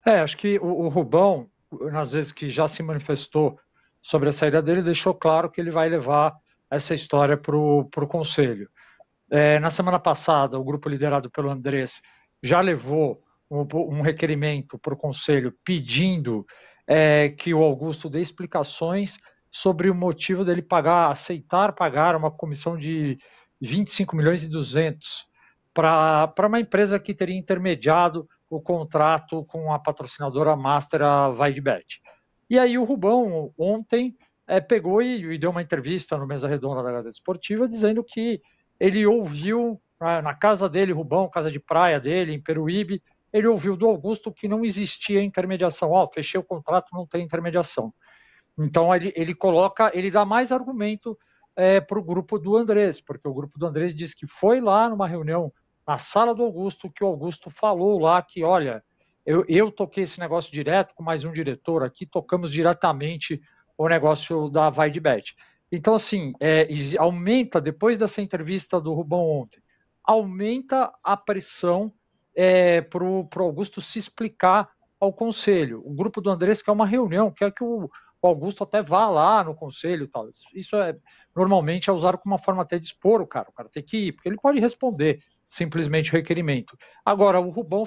Acho que o Rubão, nas vezes que já se manifestou sobre a saída dele, deixou claro que ele vai levar essa história para o conselho. Na semana passada, o grupo liderado pelo Andrés já levou um requerimento para o conselho pedindo que o Augusto dê explicações sobre o motivo dele aceitar pagar uma comissão de 25 milhões e 200 para uma empresa que teria intermediado o contrato com a patrocinadora master, a Vaidbet. E aí o Rubão ontem pegou e deu uma entrevista no Mesa Redonda da Gazeta Esportiva dizendo que ele ouviu na casa dele, Rubão, casa de praia dele, em Peruíbe, ele ouviu do Augusto que não existia intermediação. Fechei o contrato, não tem intermediação. Então ele dá mais argumento para o grupo do Andrés, porque o grupo do Andrés diz que foi lá numa reunião na sala do Augusto, que o Augusto falou lá que, olha, eu toquei esse negócio direto com mais um diretor aqui, tocamos diretamente o negócio da Vaidbet. Então, assim, aumenta, depois dessa entrevista do Rubão ontem, aumenta a pressão para o Augusto se explicar ao conselho. O grupo do Andrés quer uma reunião, quer que o Augusto até vá lá no conselho e tal. Isso normalmente é usado como uma forma até de expor o cara tem que ir, porque ele pode responder simplesmente o requerimento. Agora, o Rubão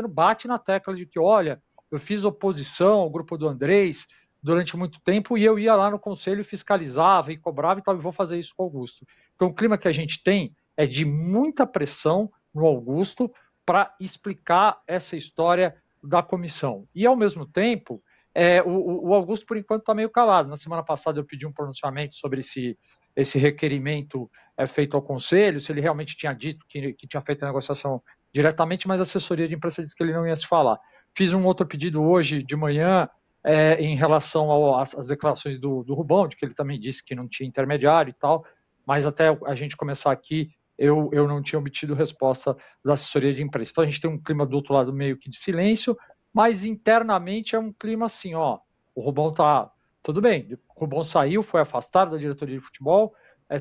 bate na tecla de que, olha, eu fiz oposição ao grupo do Andrés durante muito tempo e eu ia lá no conselho e fiscalizava e cobrava e tal, e vou fazer isso com o Augusto. Então, o clima que a gente tem é de muita pressão no Augusto para explicar essa história da comissão. E, ao mesmo tempo, o Augusto, por enquanto, está meio calado. Na semana passada eu pedi um pronunciamento sobre esse requerimento feito ao Conselho, se ele realmente tinha dito que tinha feito a negociação diretamente, mas a assessoria de imprensa disse que ele não ia se falar. Fiz um outro pedido hoje de manhã em relação às declarações do Rubão, de que ele também disse que não tinha intermediário e tal, mas até a gente começar aqui, eu não tinha obtido resposta da assessoria de imprensa. Então a gente tem um clima do outro lado meio que de silêncio, mas internamente é um clima assim, o Rubão tá, tudo bem, o Rubão saiu, foi afastado da diretoria de futebol,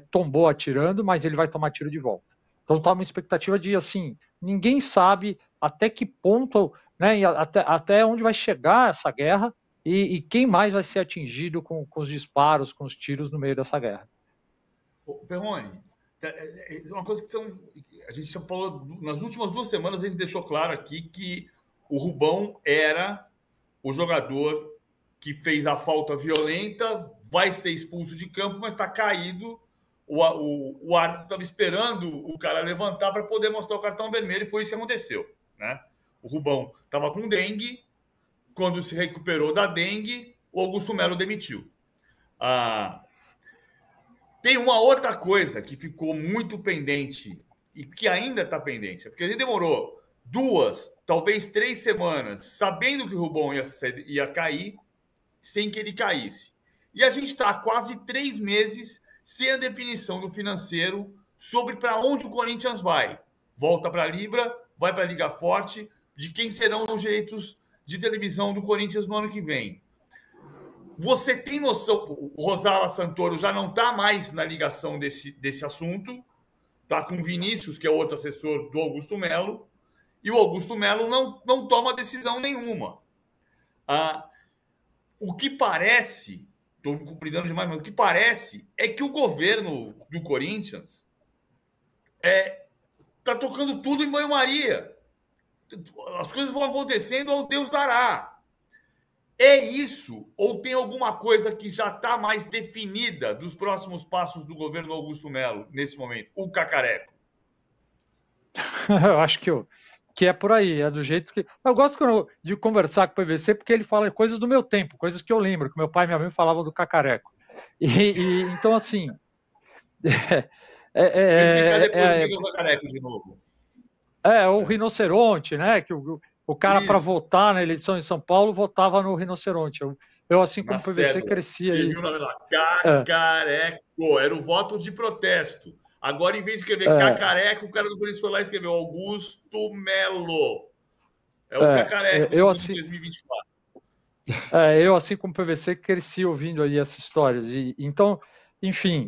tombou atirando, mas ele vai tomar tiro de volta. Então tá uma expectativa de, assim, ninguém sabe até que ponto, né, até onde vai chegar essa guerra e quem mais vai ser atingido com os disparos, com os tiros no meio dessa guerra. Perrone, uma coisa que a gente já falou, nas últimas 2 semanas a gente deixou claro aqui que o Rubão era o jogador que fez a falta violenta, vai ser expulso de campo, mas está caído. O árbitro estava esperando o cara levantar para poder mostrar o cartão vermelho e foi isso que aconteceu, né? O Rubão estava com dengue, quando se recuperou da dengue, o Augusto Melo demitiu. Tem uma outra coisa que ficou muito pendente e que ainda está pendente, porque ele demorou 2, talvez 3 semanas sabendo que o Rubão ia cair, sem que ele caísse. E a gente está há quase 3 meses sem a definição do financeiro sobre para onde o Corinthians vai. Volta para a Libra, vai para a Liga Forte, de quem serão os direitos de televisão do Corinthians no ano que vem. Você tem noção, o Rosala Santoro já não está mais na ligação desse assunto, está com o Vinícius, que é outro assessor do Augusto Melo, e o Augusto Melo não toma decisão nenhuma. O que parece, estou cumpridando demais, mas o que parece é que o governo do Corinthians está tocando tudo em banho-maria. As coisas vão acontecendo ao Deus dará. É isso? Ou tem alguma coisa que já está mais definida dos próximos passos do governo Augusto Melo nesse momento? O cacareco. Eu acho que é por aí, é do jeito que... Eu gosto de conversar com o PVC porque ele fala coisas do meu tempo, coisas que eu lembro, que meu pai e minha mãe falavam do cacareco. Então, assim... Vou explicar depois o cacareco de novo. O rinoceronte, né? Que o cara, para votar na eleição em São Paulo, votava no rinoceronte. Eu assim como o PVC, crescia aí. Cacareco, era o voto de protesto. Agora, em vez de escrever cacareco, o cara do Corinthians foi lá e escreveu Augusto Melo. É o cacareco de 2024. Eu, assim como o PVC, cresci ouvindo aí essas histórias. Então, enfim,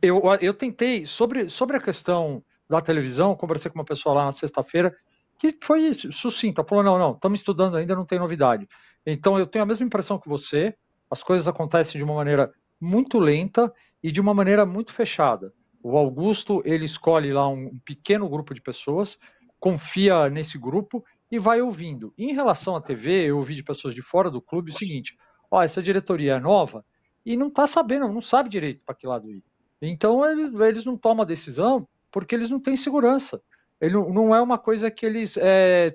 eu tentei, sobre a questão da televisão, conversei com uma pessoa lá na sexta-feira, que foi sucinta, falou, não, estamos estudando ainda, não tem novidade. Então, eu tenho a mesma impressão que você, as coisas acontecem de uma maneira muito lenta e de uma maneira muito fechada. O Augusto, ele escolhe lá um pequeno grupo de pessoas, confia nesse grupo e vai ouvindo. Em relação à TV, eu ouvi de pessoas de fora do clube o seguinte, essa diretoria é nova e não está sabendo, não sabe direito para que lado ir. Então, eles não tomam a decisão porque eles não têm segurança. Ele não é uma coisa que eles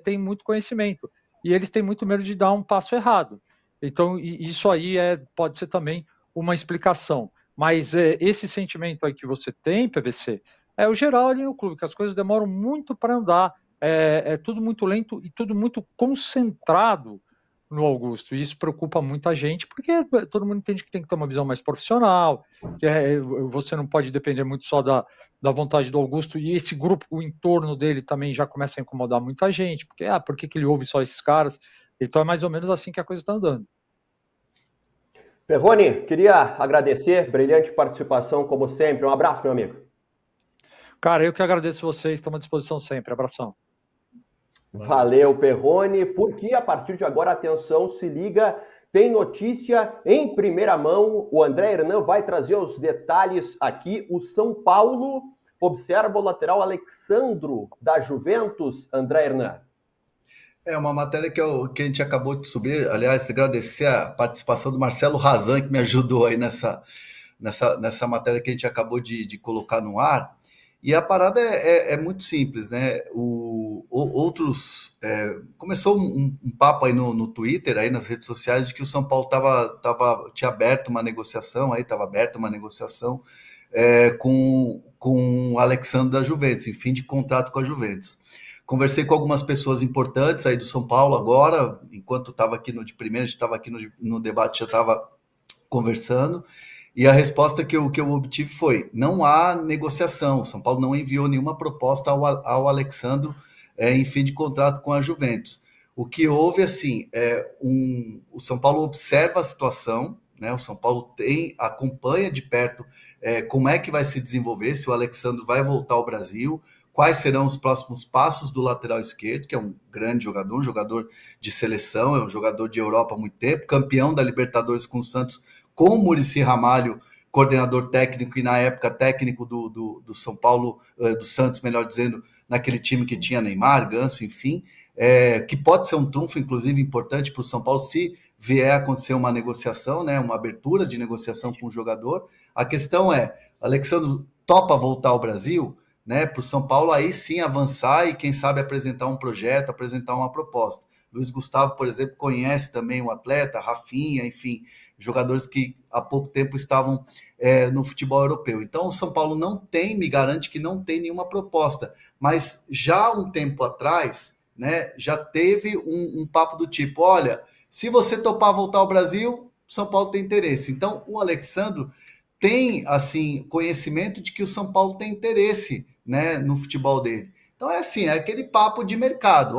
têm muito conhecimento. E eles têm muito medo de dar um passo errado. Então, isso aí pode ser também uma explicação. Mas esse sentimento aí que você tem, PVC, é o geral ali no clube, que as coisas demoram muito para andar, é tudo muito lento e tudo muito concentrado no Augusto. E isso preocupa muita gente, porque todo mundo entende que tem que ter uma visão mais profissional, que você não pode depender muito só da vontade do Augusto, e esse grupo, o entorno dele também já começa a incomodar muita gente, porque, por que ele ouve só esses caras? Então é mais ou menos assim que a coisa está andando. Perrone, queria agradecer, brilhante participação como sempre. Um abraço, meu amigo. Cara, eu que agradeço vocês, estamos à disposição sempre. Abração. Valeu, Perrone, porque a partir de agora, atenção, se liga, tem notícia em primeira mão. O André Hernan vai trazer os detalhes aqui. O São Paulo observa o lateral Alexandro da Juventus, André Hernan. É uma matéria que a gente acabou de subir. Aliás, agradecer a participação do Marcelo Razan, que me ajudou aí nessa matéria que a gente acabou de colocar no ar. E a parada é muito simples, né? Começou um papo aí no Twitter, aí nas redes sociais, de que o São Paulo tinha aberto uma negociação, com o Alexandro da Juventus, em fim de contrato com a Juventus. Conversei com algumas pessoas importantes aí do São Paulo agora, enquanto estava aqui no de primeira, a gente estava aqui no debate, já estava conversando. E a resposta que eu obtive foi: não há negociação. O São Paulo não enviou nenhuma proposta ao Alexandro em fim de contrato com a Juventus. O que houve, assim, o São Paulo observa a situação, né? O São Paulo acompanha de perto como é que vai se desenvolver, se o Alexandro vai voltar ao Brasil, quais serão os próximos passos do lateral esquerdo, que é um grande jogador, um jogador de seleção, é um jogador de Europa há muito tempo, campeão da Libertadores com o Santos, com o Muricy Ramalho, coordenador técnico e na época técnico do São Paulo, do Santos, melhor dizendo, naquele time que tinha Neymar, Ganso, enfim, que pode ser um trunfo, inclusive, importante para o São Paulo se vier a acontecer uma negociação, né, uma abertura de negociação com o jogador. A questão é, Alexandre topa voltar ao Brasil, né, para o São Paulo aí sim avançar e quem sabe apresentar um projeto, apresentar uma proposta. Luiz Gustavo, por exemplo, conhece também o atleta, Rafinha, enfim, jogadores que há pouco tempo estavam no futebol europeu. Então, o São Paulo me garante que não tem nenhuma proposta, mas já há um tempo atrás, né, já teve um papo do tipo, olha, se você topar voltar ao Brasil, São Paulo tem interesse. Então, o Alexandro tem, assim, conhecimento de que o São Paulo tem interesse, né, no futebol dele. Então, é assim, é aquele papo de mercado,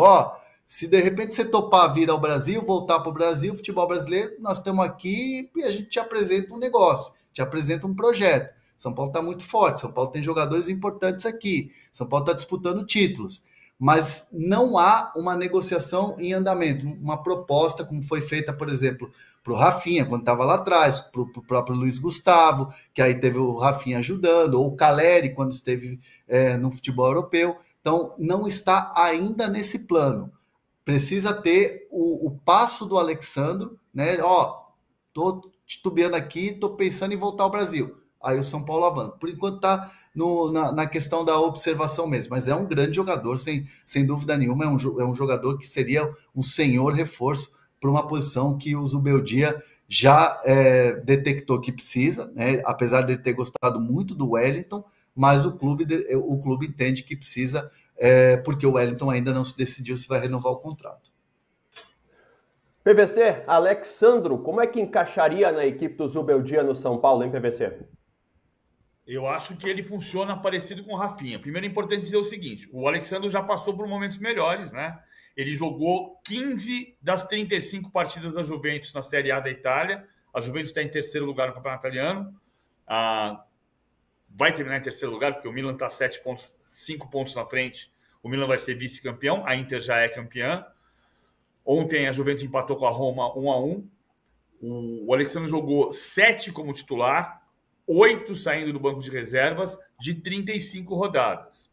se de repente você topar vir ao Brasil, voltar para o Brasil, futebol brasileiro, nós estamos aqui e a gente te apresenta um negócio, te apresenta um projeto. São Paulo está muito forte, São Paulo tem jogadores importantes aqui, São Paulo está disputando títulos, mas não há uma negociação em andamento, uma proposta como foi feita, por exemplo, para o Rafinha, quando estava lá atrás, para o próprio Luiz Gustavo, que aí teve o Rafinha ajudando, ou o Caleri, quando esteve no futebol europeu. Então, não está ainda nesse plano. Precisa ter o passo do Alexandro, né? Tô titubeando aqui, tô pensando em voltar ao Brasil. Aí o São Paulo avança. Por enquanto tá na questão da observação mesmo, mas é um grande jogador, sem dúvida nenhuma, é um jogador que seria um senhor reforço para uma posição que o Zubeldia já detectou que precisa, né? Apesar de ele ter gostado muito do Wellington, mas o clube entende que precisa, porque o Wellington ainda não se decidiu se vai renovar o contrato. PVC, Alexandro, como é que encaixaria na equipe do Zubeldia no São Paulo, hein, PVC? Eu acho que ele funciona parecido com o Rafinha. Primeiro é importante dizer o seguinte, o Alexandro já passou por momentos melhores, né? Ele jogou 15 das 35 partidas da Juventus na Série A da Itália. A Juventus está em terceiro lugar no Campeonato Italiano. Vai terminar em terceiro lugar, porque o Milan está 5 pontos na frente. O Milan vai ser vice-campeão, a Inter já é campeã. Ontem a Juventus empatou com a Roma 1-1. O Alexandre jogou 7 como titular, 8 saindo do banco de reservas, de 35 rodadas.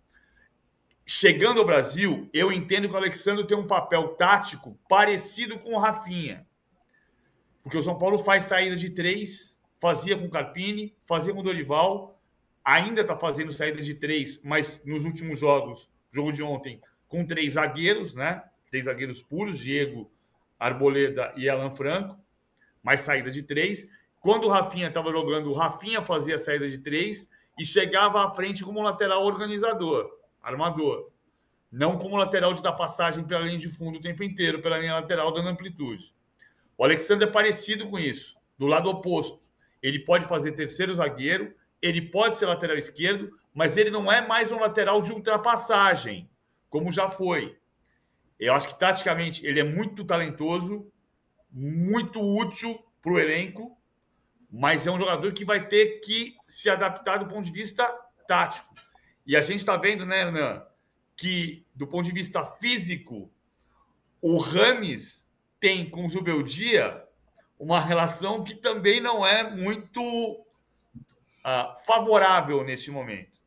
Chegando ao Brasil, eu entendo que o Alexandre tem um papel tático parecido com o Rafinha. Porque o São Paulo faz saída de 3, fazia com o Carpini, fazia com o Dorival, ainda está fazendo saída de 3, mas nos últimos jogos, jogo de ontem, com 3 zagueiros, né? 3 zagueiros puros, Diego, Arboleda e Alan Franco, mais saída de 3. Quando o Rafinha estava jogando, o Rafinha fazia a saída de 3 e chegava à frente como lateral organizador, armador. Não como lateral de dar passagem pela linha de fundo o tempo inteiro, pela linha lateral, dando amplitude. O Alexandre é parecido com isso, do lado oposto. Ele pode fazer terceiro zagueiro, ele pode ser lateral esquerdo, mas ele não é mais um lateral de ultrapassagem, como já foi. Eu acho que, taticamente, ele é muito talentoso, muito útil para o elenco, mas é um jogador que vai ter que se adaptar do ponto de vista tático. E a gente está vendo, né, Hernan, que, do ponto de vista físico, o Rames tem com o Zubeldia uma relação que também não é muito favorável neste momento.